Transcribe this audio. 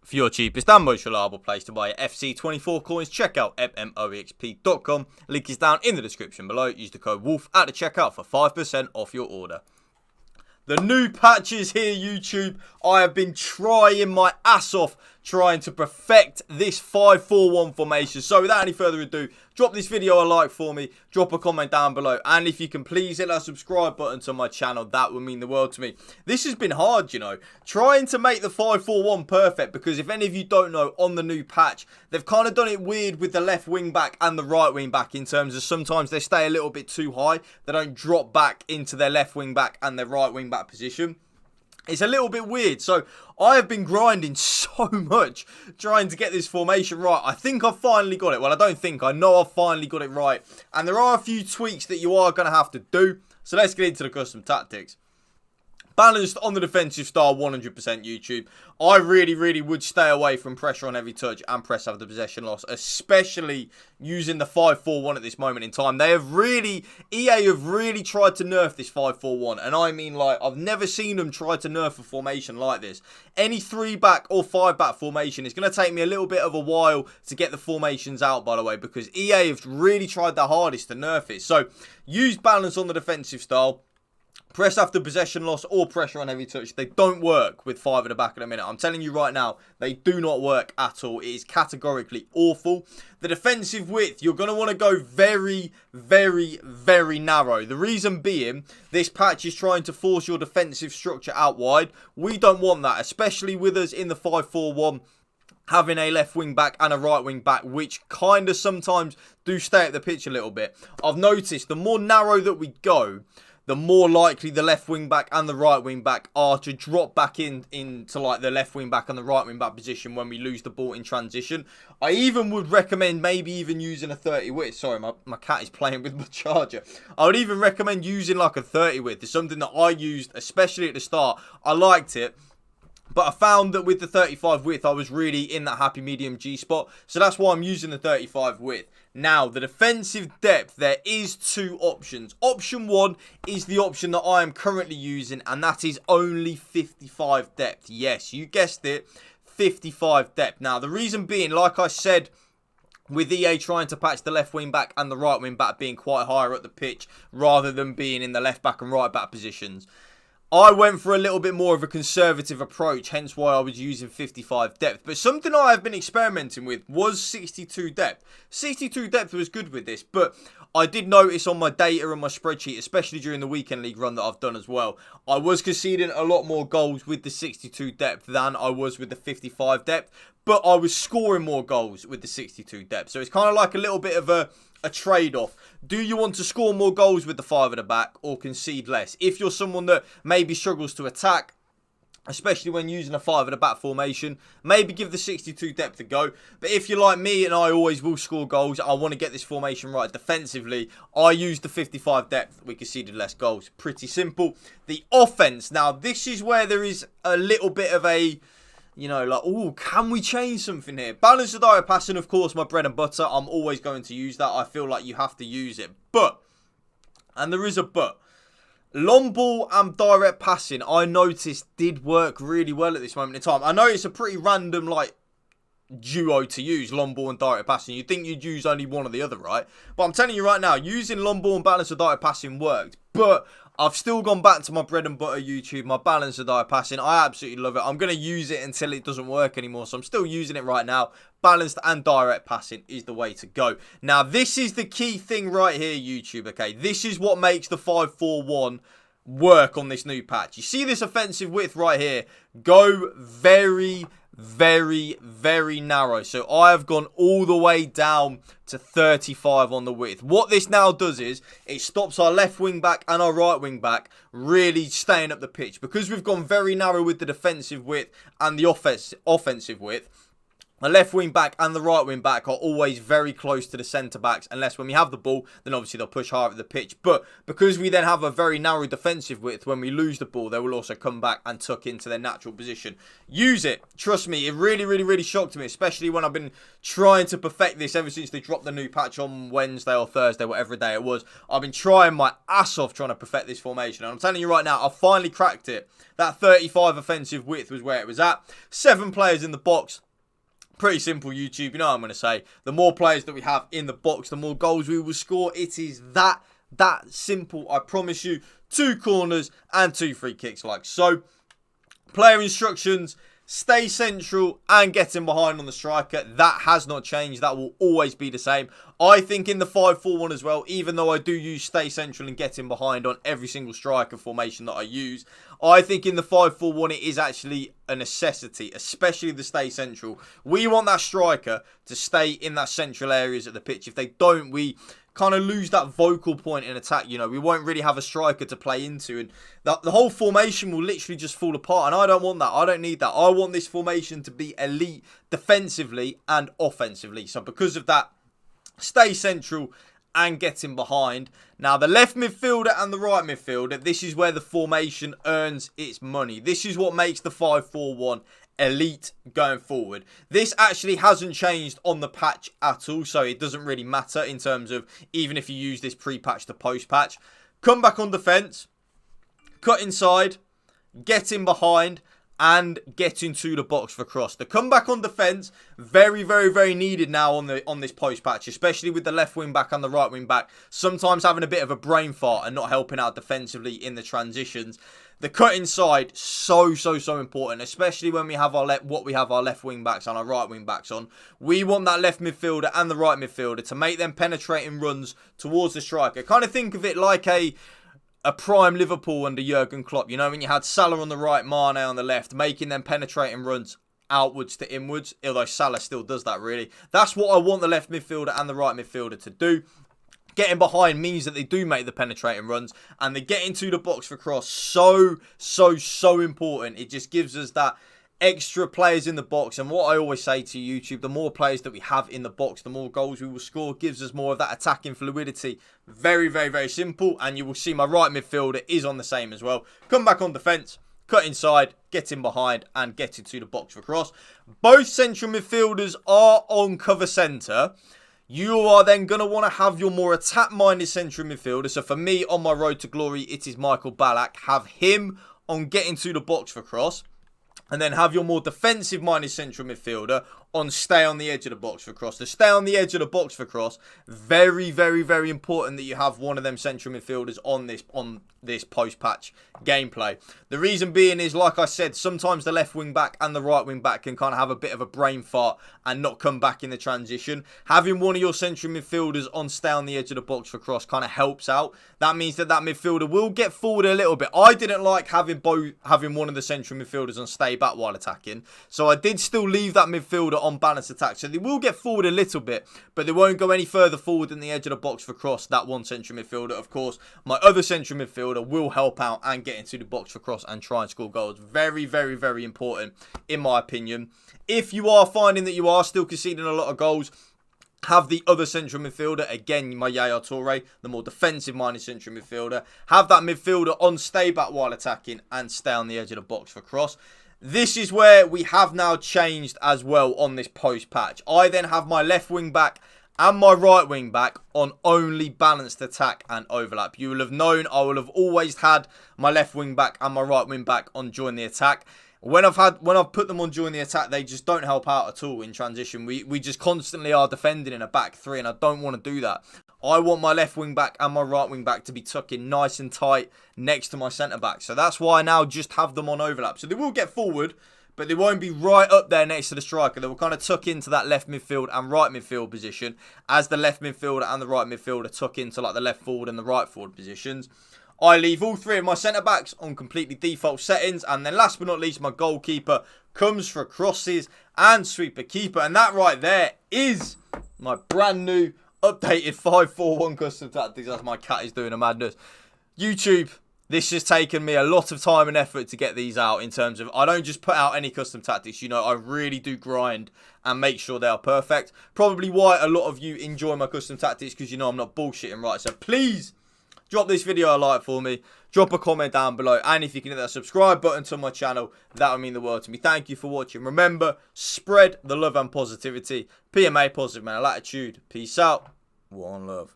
For your cheapest and most reliable place to buy FC24 coins, check out mmoexp.com. Link is down in the description below. Use the code WOLF at the checkout for 5% off your order. The new patch is here, YouTube. I have been trying my ass off trying to perfect this 5-4-1 formation. So without any further ado, drop this video a like for me, drop a comment down below, and if you can please hit that subscribe button to my channel, that would mean the world to me. This has been hard, you know, trying to make the 5-4-1 perfect, because if any of you don't know, on the new patch, they've kind of done it weird with the left wing back and the right wing back, in terms of sometimes they stay a little bit too high. They don't drop back into their left wing back and their right wing back position. It's a little bit weird, so I have been grinding so much trying to get this formation right. I think I've finally got it. Well, I don't think. I know I've finally got it right. And there are a few tweaks that you are going to have to do. So let's get into the custom tactics. Balanced on the defensive style, 100% YouTube. I really would stay away from pressure on every touch and press after possession loss, especially using the 5-4-1 at this moment in time. EA have really tried to nerf this 5-4-1, and I mean, like, I've never seen them try to nerf a formation like this. Any 3-back or 5-back formation is going to take me a little bit of a while to get the formations out, by the way, because EA have really tried their hardest to nerf it. So, use balance on the defensive style. Press after possession loss or pressure on every touch. They don't work with 5 at the back at the minute. I'm telling you right now, they do not work at all. It is categorically awful. The defensive width, you're going to want to go very narrow. The reason being, this patch is trying to force your defensive structure out wide. We don't want that, especially with us in the 5-4-1. Having a left wing back and a right wing back, which kind of sometimes do stay at the pitch a little bit. I've noticed the more narrow that we go, the more likely the left wing back and the right wing back are to drop back into like the left wing back and the right wing back position when we lose the ball in transition. I even would recommend maybe even using a 30 width. Sorry, my cat is playing with my charger. I would even recommend using like a 30 width. It's something that I used, especially at the start. I liked it. But I found that with the 35 width, I was really in that happy medium G spot. So that's why I'm using the 35 width. Now, the defensive depth, there is 2 options. Option 1 is the option that I am currently using, and that is only 55 depth. Yes, you guessed it, 55 depth. Now, the reason being, like I said, with EA trying to patch the left wing back and the right wing back being quite higher up the pitch, rather than being in the left back and right back positions, I went for a little bit more of a conservative approach, hence why I was using 55 depth. But something I have been experimenting with was 62 depth. 62 depth was good with this, but I did notice on my data and my spreadsheet, especially during the weekend league run that I've done as well, I was conceding a lot more goals with the 62 depth than I was with the 55 depth. But I was scoring more goals with the 62 depth. So it's kind of like a little bit of a trade-off. Do you want to score more goals with the 5 at the back or concede less? If you're someone that maybe struggles to attack, especially when using a 5 at the back formation, maybe give the 62 depth a go. But if you're like me and I always will score goals, I want to get this formation right defensively, I use the 55 depth. We conceded less goals. Pretty simple. The offense. Now, this is where there is a little bit of a, you know, like, oh, can we change something here? Balance of direct passing, of course, my bread and butter. I'm always going to use that. I feel like you have to use it. But, and there is a but, long ball and direct passing, I noticed, did work really well at this moment in time. I know it's a pretty random, like, duo to use, long ball and direct passing. You'd think you'd use only one or the other, right? But I'm telling you right now, using long ball and balance of direct passing worked. But I've still gone back to my bread and butter YouTube, my balance of direct passing. I absolutely love it. I'm going to use it until it doesn't work anymore. So I'm still using it right now. Balanced and direct passing is the way to go. Now, this is the key thing right here, YouTube, okay? This is what makes the 5-4-1 work on this new patch. You see this offensive width right here? Go very narrow. So I have gone all the way down to 35 on the width. What this now does is it stops our left wing back and our right wing back really staying up the pitch, because we've gone very narrow with the defensive width and the offensive width. The left wing back and the right wing back are always very close to the centre backs, unless when we have the ball, then obviously they'll push higher at the pitch. But because we then have a very narrow defensive width, when we lose the ball, they will also come back and tuck into their natural position. Use it. Trust me, it really shocked me, especially when I've been trying to perfect this ever since they dropped the new patch on Wednesday or Thursday, whatever day it was. I've been trying my ass off trying to perfect this formation. And I'm telling you right now, I finally cracked it. That 35 offensive width was where it was at. 7 players in the box. Pretty simple, YouTube. You know what I'm going to say. The more players that we have in the box, the more goals we will score. It is that simple. I promise you. 2 corners and 2 free kicks like so. Player instructions. Stay central and get in behind on the striker. That has not changed. That will always be the same. I think in the 5-4-1 as well, even though I do use stay central and get in behind on every single striker formation that I use, I think in the 5-4-1 it is actually a necessity, especially the stay central. We want that striker to stay in that central areas of the pitch. If they don't, we kind of lose that vocal point in attack. You know, we won't really have a striker to play into, and the whole formation will literally just fall apart, and I don't want that. I don't need that. I want this formation to be elite defensively and offensively. So because of that, stay central and get in behind. Now, the left midfielder and the right midfielder, this is where the formation earns its money. This is what makes the 5-4-1 elite going forward. This actually hasn't changed on the patch at all, so it doesn't really matter in terms of even if you use this pre-patch to post-patch. Come back on defence, cut inside, get in behind, and get into the box for cross. The comeback on defence, very needed now on this post patch, especially with the left wing back and the right wing back sometimes having a bit of a brain fart and not helping out defensively in the transitions. The cut inside, so important, especially when we have our left wing backs and our right wing backs on. We want that left midfielder and the right midfielder to make them penetrating runs towards the striker. Kind of think of it like a prime Liverpool under Jurgen Klopp. You know, when you had Salah on the right, Mane on the left, making them penetrating runs outwards to inwards, although Salah still does that really. That's what I want the left midfielder and the right midfielder to do. Getting behind means that they do make the penetrating runs and they get into the box for cross. So important. It just gives us that extra players in the box. And what I always say to YouTube, the more players that we have in the box, the more goals we will score. Gives us more of that attacking fluidity. Very simple. And you will see my right midfielder is on the same as well. Come back on defence, cut inside, get in behind and get into the box for cross. Both central midfielders are on cover centre. You are then going to want to have your more attack-minded central midfielder. So for me, on my road to glory, it is Michael Ballack. Have him on getting to the box for cross. And then have your more defensive-minded central midfielder on stay on the edge of the box for cross. To stay on the edge of the box for cross, very important that you have one of them central midfielders on this post-patch gameplay. The reason being is, like I said, sometimes the left wing back and the right wing back can kind of have a bit of a brain fart and not come back in the transition. Having one of your central midfielders on stay on the edge of the box for cross kind of helps out. That means that midfielder will get forward a little bit. I didn't like having one of the central midfielders on stay back while attacking, so I did still leave that midfielder on balanced attack. So they will get forward a little bit, but they won't go any further forward than the edge of the box for cross. That one central midfielder, of course, my other central midfielder will help out and get into the box for cross and try and score goals. Very important, in my opinion. If you are finding that you are still conceding a lot of goals, have the other central midfielder, again, my Yaya Toure, the more defensive-minded central midfielder. Have that midfielder on stay back while attacking and stay on the edge of the box for cross. This is where we have now changed as well on this post patch. I then have my left wing back and my right wing back on only balanced attack and overlap. You will have known I will have always had my left wing back and my right wing back on join the attack. When I've put them on join the attack, they just don't help out at all in transition. We just constantly are defending in a back three, and I don't want to do that. I want my left wing back and my right wing back to be tucked in nice and tight next to my centre back. So that's why I now just have them on overlap. So they will get forward, but they won't be right up there next to the striker. They will kind of tuck into that left midfield and right midfield position as the left midfielder and the right midfielder tuck into like the left forward and the right forward positions. I leave all three of my centre-backs on completely default settings. And then last but not least, my goalkeeper comes for crosses and sweeper keeper. And that right there is my brand new updated 5-4-1 custom tactics. As my cat is doing a madness. YouTube, This has taken me a lot of time and effort to get these out in terms of, I don't just put out any custom tactics, you know, I really do grind and make sure they are perfect. Probably why a lot of you enjoy my custom tactics, because you know I'm not bullshitting, right? So please, drop this video a like for me, drop a comment down below, and if you can hit that subscribe button to my channel, that would mean the world to me. Thank you for watching. Remember, spread the love and positivity. PMA, positive mental attitude. Peace out. One love.